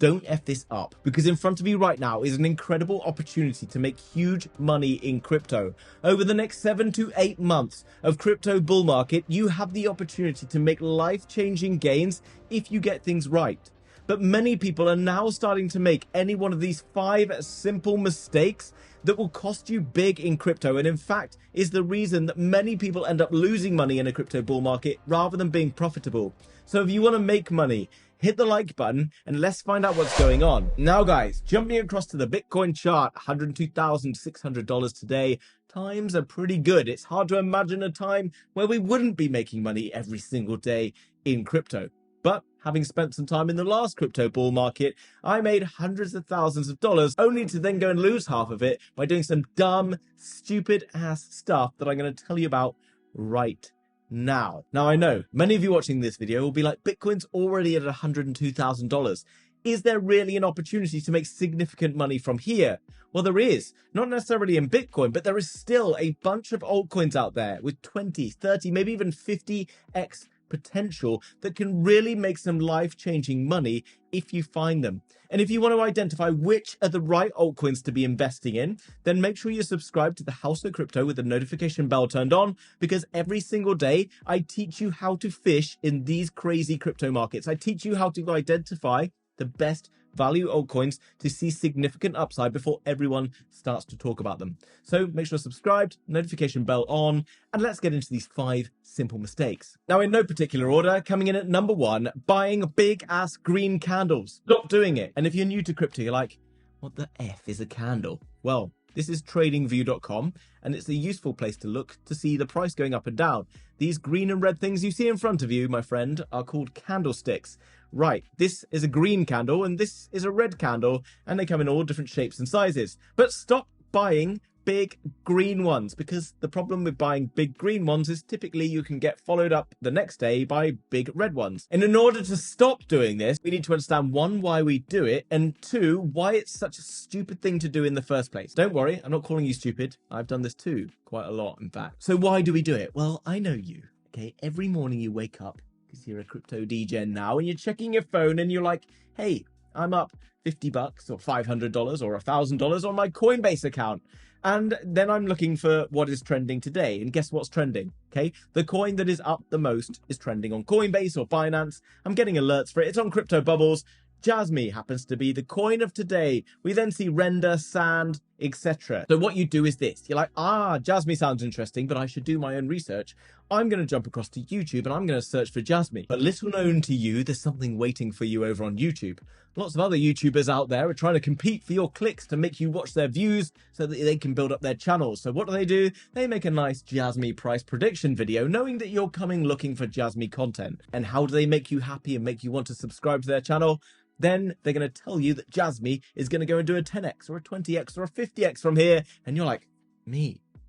don't F this up, because in front of you right now is an incredible opportunity to make huge money in crypto. Over the next 7 to 8 months of crypto bull market, you have the opportunity to make life-changing gains if you get things right. But many people are now starting to make any one of these 5 simple mistakes that will cost you big in crypto, and in fact is the reason that many people end up losing money in a crypto bull market rather than being profitable. So if you want to make money, hit the like button and let's find out what's going on. Now guys, jumping across to the Bitcoin chart, $102,600 today. Times are pretty good. It's hard to imagine a time where we wouldn't be making money every single day in crypto. But having spent some time in the last crypto bull market, I made hundreds of thousands of dollars, only to then go and lose half of it by doing some dumb, stupid ass stuff that I'm going to tell you about right now. Now, I know many of you watching this video will be like, Bitcoin's already at $102,000. Is there really an opportunity to make significant money from here? Well, there is. Not necessarily in Bitcoin, but there is still a bunch of altcoins out there with 20, 30, maybe even 50x potential that can really make some life-changing money if you find them. And if you want to identify which are the right altcoins to be investing in, then make sure you subscribe to the House of Crypto with the notification bell turned on, because every single day I teach you how to fish in these crazy crypto markets. I teach you how to identify the best value altcoins to see significant upside before everyone starts to talk about them. So make sure you're subscribed, notification bell on, and let's get into these 5 simple mistakes. Now, in no particular order, coming in at number 1, buying big ass green candles. Stop doing it. And if you're new to crypto, you're like, what the F is a candle? Well, this is tradingview.com, and it's a useful place to look to see the price going up and down. These green and red things you see in front of you, my friend, are called candlesticks. Right, this is a green candle and this is a red candle, and they come in all different shapes and sizes. But stop buying big green ones, because the problem with buying big green ones is typically you can get followed up the next day by big red ones. And in order to stop doing this, we need to understand 1, why we do it, and 2, why it's such a stupid thing to do in the first place. Don't worry, I'm not calling you stupid. I've done this too, quite a lot in fact. So why do we do it? Well, I know you, okay? Every morning you wake up, because you're a crypto degen now, and you're checking your phone and you're like, hey, I'm up $50 or $500 or $1,000 on my Coinbase account. And then I'm looking for what is trending today. And guess what's trending? Okay, the coin that is up the most is trending on Coinbase or Binance. I'm getting alerts for it. It's on Crypto Bubbles. Jasmy happens to be the coin of today. We then see Render, Sand, etc. So what you do is this. You're like, Jasmy sounds interesting, but I should do my own research. I'm going to jump across to YouTube and I'm going to search for Jasmy. But little known to you, there's something waiting for you over on YouTube. Lots of other YouTubers out there are trying to compete for your clicks to make you watch their views so that they can build up their channels. So what do? They make a nice Jasmy price prediction video, knowing that you're coming looking for Jasmy content. And how do they make you happy and make you want to subscribe to their channel? Then they're going to tell you that Jasmy is going to go and do a 10x or a 20x or a 50x from here. And you're like,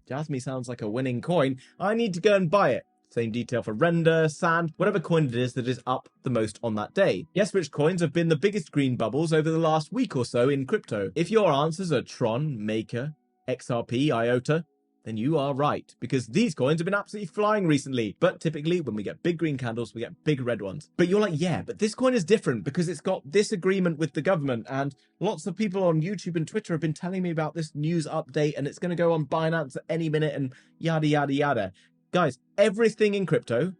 Jasmy sounds like a winning coin. I need to go and buy it. Same detail for Render, Sand, whatever coin it is that is up the most on that day. Guess which coins have been the biggest green bubbles over the last week or so in crypto? If your answers are Tron, Maker, XRP, IOTA, then you are right, because these coins have been absolutely flying recently. But typically when we get big green candles, we get big red ones. But you're like, yeah, but this coin is different because it's got this agreement with the government, and lots of people on YouTube and Twitter have been telling me about this news update, and it's going to go on Binance at any minute and yada, yada, yada. Guys, everything in crypto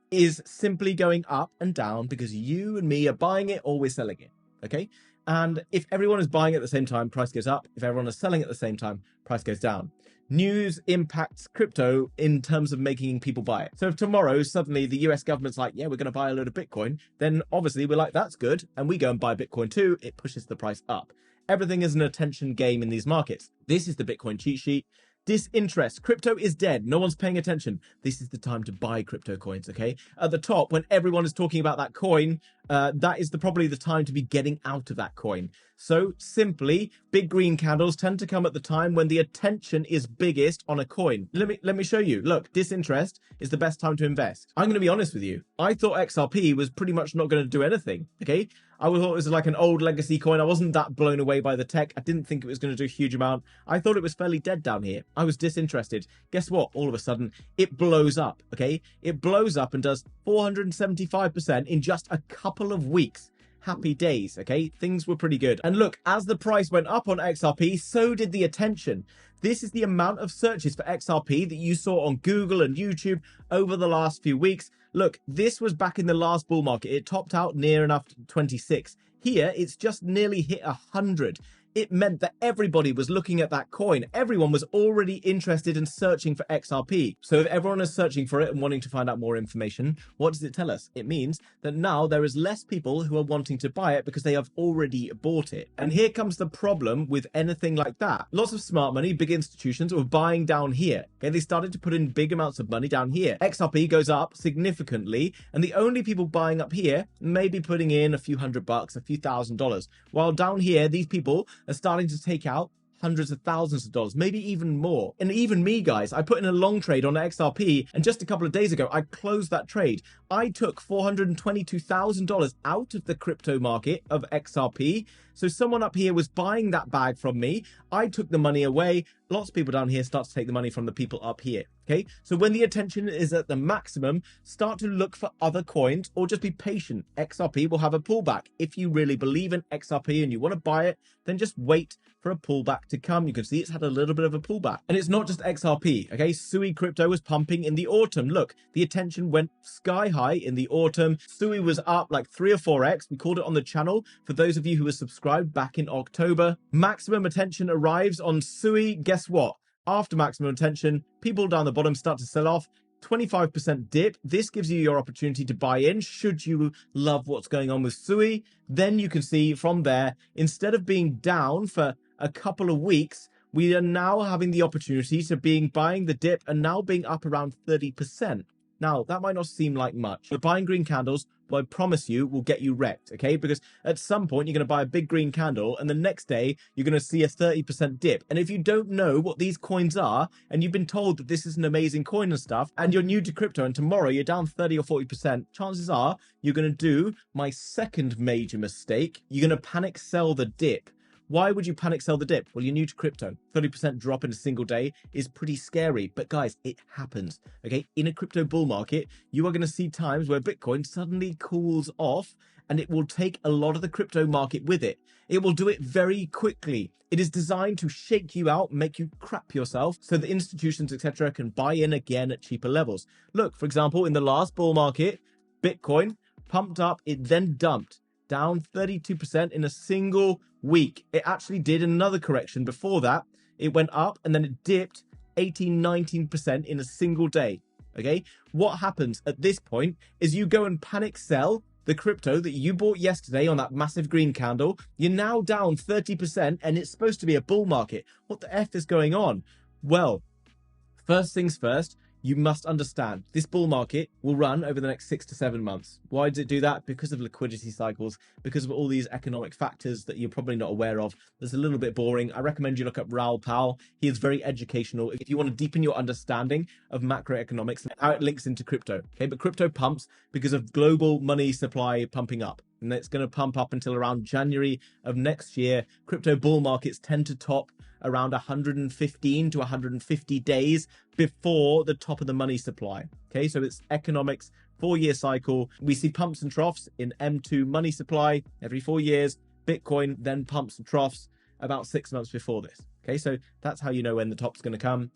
is simply going up and down because you and me are buying it or we're selling it, okay? And if everyone is buying at the same time, price goes up. If everyone is selling at the same time, price goes down. News impacts crypto in terms of making people buy it. So if tomorrow suddenly the US government's like, yeah, we're going to buy a load of Bitcoin, then obviously we're like, that's good. And we go and buy Bitcoin too. It pushes the price up. Everything is an attention game in these markets. This is the Bitcoin cheat sheet. Disinterest. Crypto is dead. No one's paying attention. This is the time to buy crypto coins, okay? At the top, when everyone is talking about that coin, that is probably the time to be getting out of that coin. So simply, big green candles tend to come at the time when the attention is biggest on a coin. Let me show you. Look, disinterest is the best time to invest. I'm going to be honest with you. I thought XRP was pretty much not going to do anything, okay? I thought it was like an old legacy coin. I wasn't that blown away by the tech. I didn't think it was going to do a huge amount. I thought it was fairly dead down here. I was disinterested. Guess what? All of a sudden, it blows up, okay? It blows up and does 475% in just a couple of weeks. happy days, okay? Things were pretty good. And look, as the price went up on XRP, so did the attention. This is the amount of searches for XRP that you saw on Google and YouTube over the last few weeks. Look, this was back in the last bull market. It topped out near enough to 26. Here, it's just nearly hit 100. It meant that everybody was looking at that coin. Everyone was already interested in searching for XRP. So if everyone is searching for it and wanting to find out more information, what does it tell us? It means that now there is less people who are wanting to buy it because they have already bought it. And here comes the problem with anything like that. Lots of smart money, big institutions were buying down here. Okay, they started to put in big amounts of money down here. XRP goes up significantly, and the only people buying up here may be putting in a few $100, a few $1,000. While down here, these people are starting to take out hundreds of thousands of dollars, maybe even more. And even me, guys, I put in a long trade on XRP, and just a couple of days ago, I closed that trade. I took $422,000 out of the crypto market of XRP. So someone up here was buying that bag from me. I took the money away. Lots of people down here start to take the money from the people up here. Okay, so when the attention is at the maximum, start to look for other coins or just be patient. XRP will have a pullback. If you really believe in XRP and you want to buy it, then just wait for a pullback to come. You can see it's had a little bit of a pullback. And it's not just XRP, okay? Sui crypto was pumping in the autumn. Look, the attention went sky high in the autumn. Sui was up like 3 or 4x. We called it on the channel for those of you who were subscribed back in October. Maximum attention arrives on Sui. Guess what? After maximum attention, people down the bottom start to sell off. 25% dip. This gives you your opportunity to buy in should you love what's going on with Sui. Then you can see from there, instead of being down for a couple of weeks, we are now having the opportunity to buying the dip and now being up around 30%. Now, that might not seem like much. But buying green candles, well, I promise you, will get you wrecked, okay? Because at some point, you're going to buy a big green candle, and the next day, you're going to see a 30% dip. And if you don't know what these coins are, and you've been told that this is an amazing coin and stuff, and you're new to crypto, and tomorrow you're down 30 or 40%, chances are you're going to do my second major mistake. You're going to panic sell the dip. Why would you panic sell the dip? Well, you're new to crypto. 30% drop in a single day is pretty scary. But guys, it happens, okay? In a crypto bull market, you are going to see times where Bitcoin suddenly cools off, and it will take a lot of the crypto market with it. It will do it very quickly. It is designed to shake you out, make you crap yourself, so that institutions, etc., can buy in again at cheaper levels. Look, for example, in the last bull market, Bitcoin pumped up, it then dumped. Down 32% in a single week. It actually did another correction before that. It went up and then it dipped 18-19% in a single day. Okay, what happens at this point is you go and panic sell the crypto that you bought yesterday on that massive green candle. You're now down 30% and it's supposed to be a bull market. What the F is going on? Well, first things first, you must understand this bull market will run over the next 6 to 7 months. Why does it do that? Because of liquidity cycles, because of all these economic factors that you're probably not aware of. That's a little bit boring. I recommend you look up Raoul Pal. He is very educational if you want to deepen your understanding of macroeconomics and how it links into crypto. Okay, but crypto pumps because of global money supply pumping up. And it's going to pump up until around January of next year. Crypto bull markets tend to top around 115 to 150 days before the top of the money supply. Okay, so it's economics, 4-year cycle. We see pumps and troughs in M2 money supply every 4 years. Bitcoin then pumps and troughs about 6 months before this. Okay, so that's how you know when the top's going to come.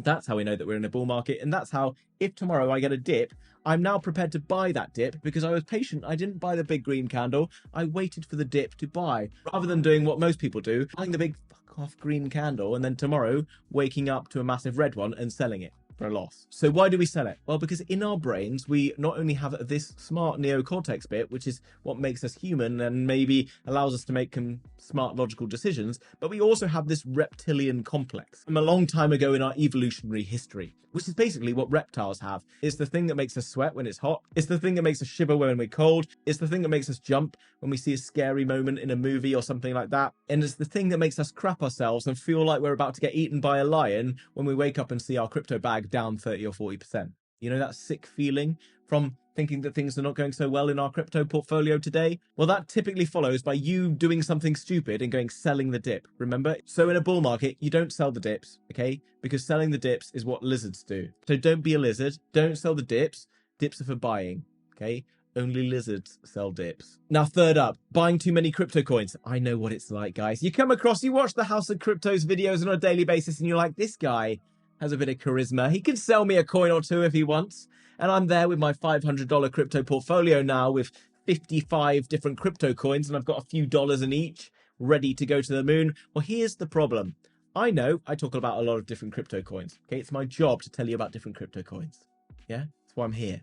That's how we know that we're in a bull market. And that's how, if tomorrow I get a dip, I'm now prepared to buy that dip because I was patient. I didn't buy the big green candle. I waited for the dip to buy rather than doing what most people do, buying the big fuck off green candle and then tomorrow waking up to a massive red one and selling it for a loss. So why do we sell it? Well, because in our brains, we not only have this smart neocortex bit, which is what makes us human and maybe allows us to make smart logical decisions, but we also have this reptilian complex from a long time ago in our evolutionary history, which is basically what reptiles have. It's the thing that makes us sweat when it's hot. It's the thing that makes us shiver when we're cold. It's the thing that makes us jump when we see a scary moment in a movie or something like that. And it's the thing that makes us crap ourselves and feel like we're about to get eaten by a lion when we wake up and see our crypto bag down 30 or 40%. You know, that sick feeling from thinking that things are not going so well in our crypto portfolio today? Well, that typically follows by you doing something stupid and going selling the dip, remember? So in a bull market, you don't sell the dips, okay? Because selling the dips is what lizards do. So don't be a lizard. Don't sell the dips. Dips are for buying, okay? Only lizards sell dips. Now, third up, buying too many crypto coins. I know what it's like, guys. You watch the House of Crypto's videos on a daily basis, and you're like, this guy has a bit of charisma. He can sell me a coin or two if he wants. And I'm there with my $500 crypto portfolio now with 55 different crypto coins, and I've got a few dollars in each, ready to go to the moon. Well, here's the problem. I know I talk about a lot of different crypto coins. Okay, it's my job to tell you about different crypto coins. Yeah, that's why I'm here.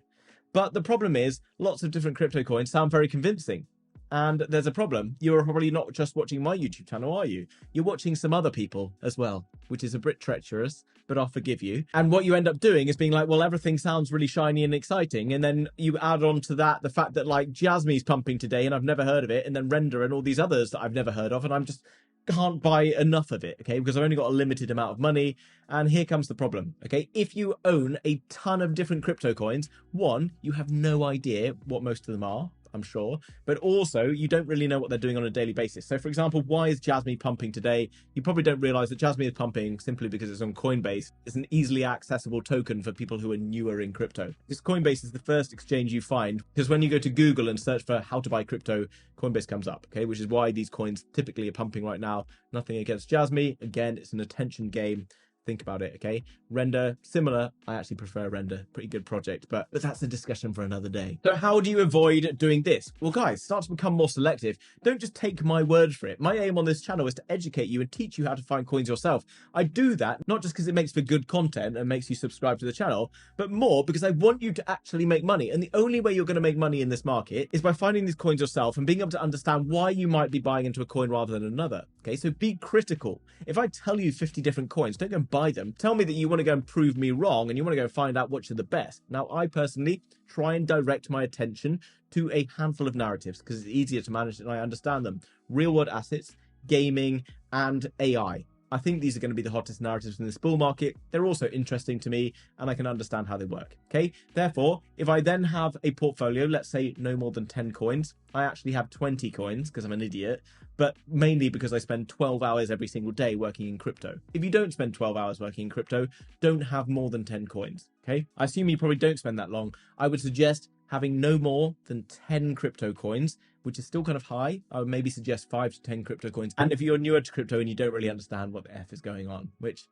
But the problem is, lots of different crypto coins sound very convincing. And there's a problem. You're probably not just watching my YouTube channel, are you? You're watching some other people as well, which is a bit treacherous, but I'll forgive you. And what you end up doing is being like, well, everything sounds really shiny and exciting. And then you add on to that the fact that like Jasmy's pumping today and I've never heard of it. And then Render and all these others that I've never heard of. And I'm just can't buy enough of it, okay? Because I've only got a limited amount of money. And here comes the problem, okay? If you own a ton of different crypto coins, one, you have no idea what most of them are, I'm sure, but also you don't really know what they're doing on a daily basis. So for example, why is Jasmy pumping today? You probably don't realize that Jasmy is pumping simply because it's on Coinbase. It's an easily accessible token for people who are newer in crypto. This Coinbase is the first exchange you find, because when you go to Google and search for how to buy crypto, Coinbase comes up, okay? Which is why these coins typically are pumping right now. Nothing against Jasmy. Again, it's an attention game. Think about it, okay? Render, similar. I actually prefer Render. Pretty good project, but that's a discussion for another day. So how do you avoid doing this? Well, guys, start to become more selective. Don't just take my word for it. My aim on this channel is to educate you and teach you how to find coins yourself. I do that not just because it makes for good content and makes you subscribe to the channel, but more because I want you to actually make money. And the only way you're going to make money in this market is by finding these coins yourself and being able to understand why you might be buying into a coin rather than another. Okay, so be critical. If I tell you 50 different coins, don't go and buy them. Tell me that you want to go and prove me wrong and you want to go find out which are the best. Now, I personally try and direct my attention to a handful of narratives because it's easier to manage and I understand them. Real world assets, gaming, and AI. I think these are going to be the hottest narratives in this bull market. They're also interesting to me and I can understand how they work. Okay. Therefore, if I then have a portfolio, let's say no more than 10 coins, I actually have 20 coins because I'm an idiot, but mainly because I spend 12 hours every single day working in crypto. If you don't spend 12 hours working in crypto, don't have more than 10 coins. Okay. I assume you probably don't spend that long. I would suggest having no more than 10 crypto coins, which is still kind of high. I would maybe suggest 5 to 10 crypto coins. And if you're newer to crypto and you don't really understand what the F is going on, which,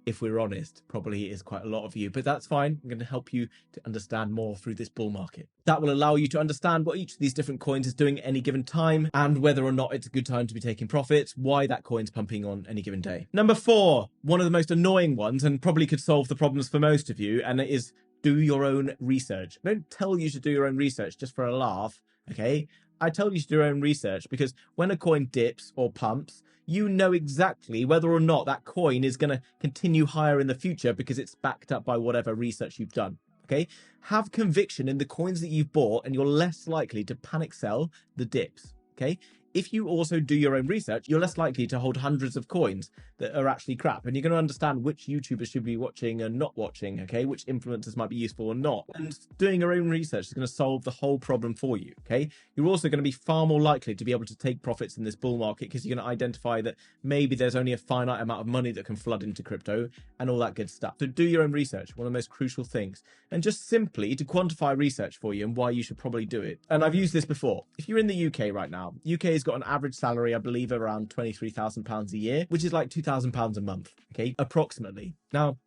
if we're honest, probably is quite a lot of you, but that's fine. I'm going to help you to understand more through this bull market. That will allow you to understand what each of these different coins is doing at any given time and whether or not it's a good time to be taking profits, why that coin's pumping on any given day. Number 4, one of the most annoying ones and probably could solve the problems for most of you, and it is do your own research. I don't tell you to do your own research just for a laugh, okay? I tell you to do your own research because when a coin dips or pumps, you know exactly whether or not that coin is going to continue higher in the future because it's backed up by whatever research you've done, okay? Have conviction in the coins that you've bought and you're less likely to panic sell the dips, okay? If you also do your own research, you're less likely to hold hundreds of coins that are actually crap. And you're going to understand which YouTubers should be watching and not watching, okay? Which influencers might be useful or not. And doing your own research is going to solve the whole problem for you, okay? You're also going to be far more likely to be able to take profits in this bull market because you're going to identify that maybe there's only a finite amount of money that can flood into crypto and all that good stuff. So do your own research, one of the most crucial things. And just simply to quantify research for you and why you should probably do it. And I've used this before. If you're in the UK right now, UK is got an average salary, I believe, around £23,000 a year, which is like £2,000 a month, okay, approximately. Now,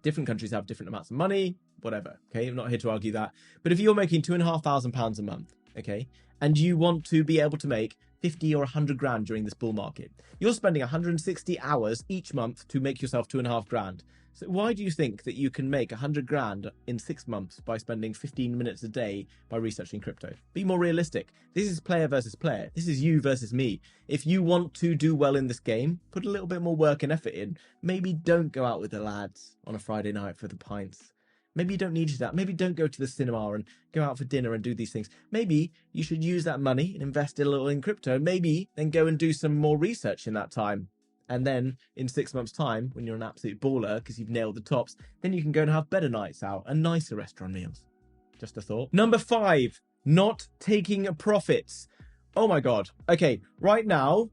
different countries have different amounts of money, whatever, okay, I'm not here to argue that. But if you're making £2,500 a month, okay, and you want to be able to make 50 or 100 grand during this bull market, you're spending 160 hours each month to make yourself 2.5 grand. So why do you think that you can make 100 grand in 6 months by spending 15 minutes a day by researching crypto? Be more realistic. This is player versus player. This is you versus me. If you want to do well in this game, put a little bit more work and effort in. Maybe don't go out with the lads on a Friday night for the pints. Maybe you don't need to do that. Maybe don't go to the cinema and go out for dinner and do these things. Maybe you should use that money and invest a little in crypto. Maybe then go and do some more research in that time. And then in 6 months' time, when you're an absolute baller because you've nailed the tops, then you can go and have better nights out and nicer restaurant meals. Just a thought. Number 5, not taking profits. Oh my God. Okay, right now,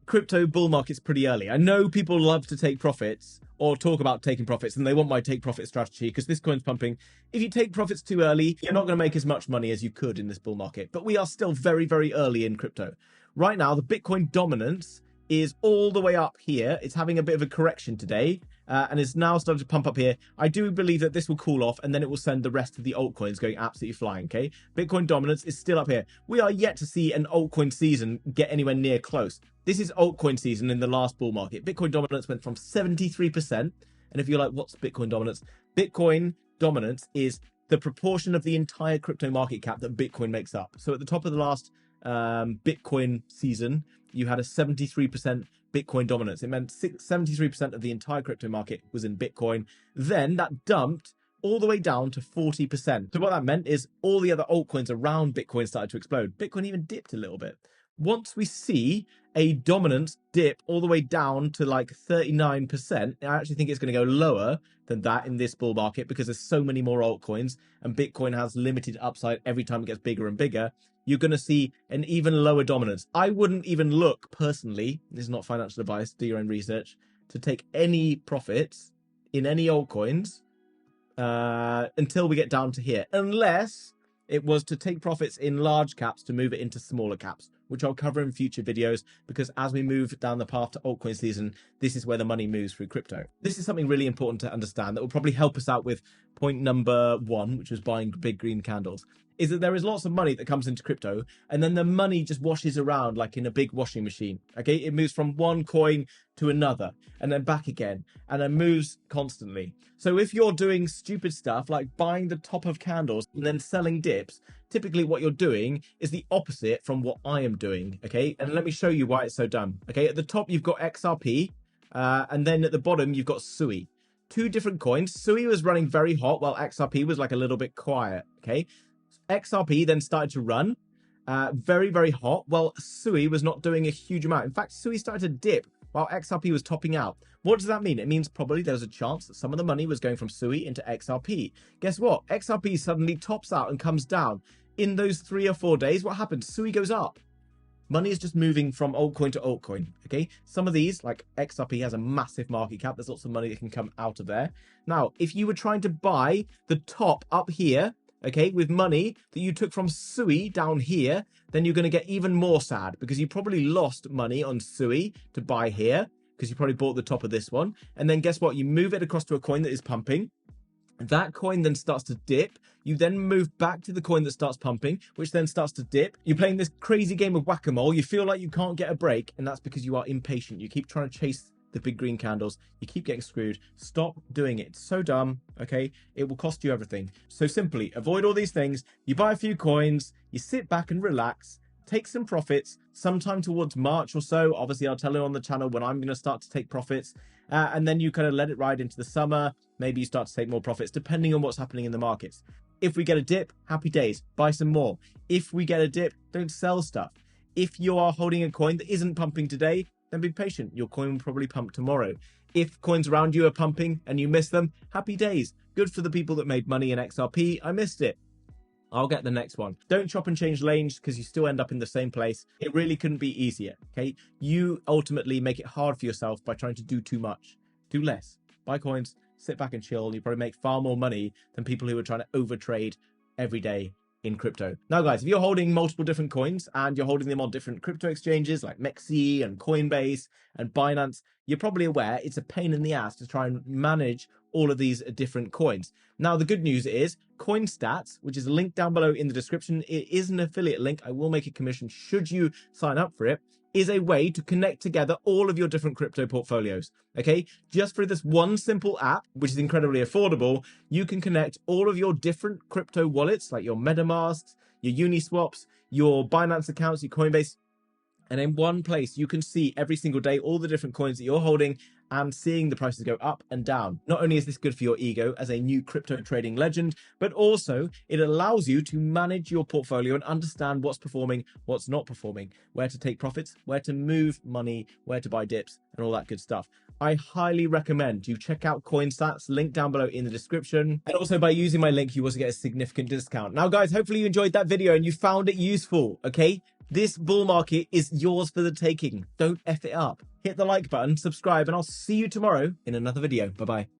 crypto bull market's pretty early. I know people love to take profits or talk about taking profits, and they want my take profit strategy because this coin's pumping. If you take profits too early, you're not going to make as much money as you could in this bull market. But we are still very, very early in crypto. Right now, the Bitcoin dominance is all the way up here. It's having a bit of a correction today and is now starting to pump up here. I do believe that this will cool off and then it will send the rest of the altcoins going absolutely flying, okay? Bitcoin dominance is still up here. We are yet to see an altcoin season get anywhere near close. This is altcoin season in the last bull market. Bitcoin dominance went from 73%. And if you're like, what's Bitcoin dominance? Bitcoin dominance is the proportion of the entire crypto market cap that Bitcoin makes up. So at the top of the last Bitcoin season, you had a 73% Bitcoin dominance. It meant 73% of the entire crypto market was in Bitcoin. Then that dumped all the way down to 40%. So what that meant is all the other altcoins around Bitcoin started to explode. Bitcoin even dipped a little bit. Once we see a dominance dip all the way down to like 39%, I actually think it's going to go lower than that in this bull market because there's so many more altcoins and Bitcoin has limited upside every time it gets bigger and bigger. You're going to see an even lower dominance. I wouldn't even look personally, this is not financial advice, do your own research, to take any profits in any altcoins until we get down to here, unless it was to take profits in large caps to move it into smaller caps, which I'll cover in future videos, because as we move down the path to altcoin season, this is where the money moves through crypto. This is something really important to understand that will probably help us out with point number 1, which was buying big green candles, is that there is lots of money that comes into crypto and then the money just washes around like in a big washing machine. Okay, it moves from one coin to another and then back again and then moves constantly. So if you're doing stupid stuff like buying the top of candles and then selling dips, typically what you're doing is the opposite from what I am doing. Okay, and let me show you why it's so dumb. Okay, at the top you've got XRP and then at the bottom you've got SUI. Two different coins. SUI was running very hot while XRP was like a little bit quiet. Okay, XRP then started to run very, very hot, while SUI was not doing a huge amount. In fact, SUI started to dip while XRP was topping out. What does that mean? It means probably there's a chance that some of the money was going from SUI into XRP. Guess what? XRP suddenly tops out and comes down. In those 3 or 4 days, what happens? SUI goes up. Money is just moving from altcoin to altcoin, okay? Some of these, like XRP, has a massive market cap. There's lots of money that can come out of there. Now, if you were trying to buy the top up here, okay, with money that you took from SUI down here, then you're going to get even more sad because you probably lost money on SUI to buy here because you probably bought the top of this one. And then guess what? You move it across to a coin that is pumping. That coin then starts to dip. You then move back to the coin that starts pumping, which then starts to dip. You're playing this crazy game of whack-a-mole. You feel like you can't get a break, and that's because you are impatient. You keep trying to chase the big green candles, you keep getting screwed. Stop doing it. It's so dumb, okay? It will cost you everything. So simply avoid all these things. You buy a few coins, you sit back and relax, take some profits sometime towards March or so. Obviously, I'll tell you on the channel when I'm going to start to take profits. And then you kind of let it ride into the summer. Maybe you start to take more profits depending on what's happening in the markets. If we get a dip, happy days, buy some more. If we get a dip, don't sell stuff. If you are holding a coin that isn't pumping today, then be patient. Your coin will probably pump tomorrow. If coins around you are pumping and you miss them, happy days. Good for the people that made money in XRP. I missed it. I'll get the next one. Don't chop and change lanes because you still end up in the same place. It really couldn't be easier, okay? You ultimately make it hard for yourself by trying to do too much. Do less. Buy coins, sit back and chill. You probably make far more money than people who are trying to overtrade every day in crypto. Now, guys, if you're holding multiple different coins and you're holding them on different crypto exchanges like MEXC and Coinbase and Binance, you're probably aware it's a pain in the ass to try and manage all of these different coins. Now, the good news is CoinStats, which is linked down below in the description. It is an affiliate link. I will make a commission should you sign up for it. Is a way to connect together all of your different crypto portfolios, okay? Just for this one simple app, which is incredibly affordable, you can connect all of your different crypto wallets, like your MetaMasks, your Uniswaps, your Binance accounts, your Coinbase, and in one place, you can see every single day all the different coins that you're holding and seeing the prices go up and down. Not only is this good for your ego as a new crypto trading legend, but also it allows you to manage your portfolio and understand what's performing, what's not performing, where to take profits, where to move money, where to buy dips, and all that good stuff. I highly recommend you check out CoinStats, link down below in the description. And also by using my link, you also get a significant discount. Now, guys, hopefully you enjoyed that video and you found it useful, okay? This bull market is yours for the taking. Don't F it up. Hit the like button, subscribe, and I'll see you tomorrow in another video. Bye-bye.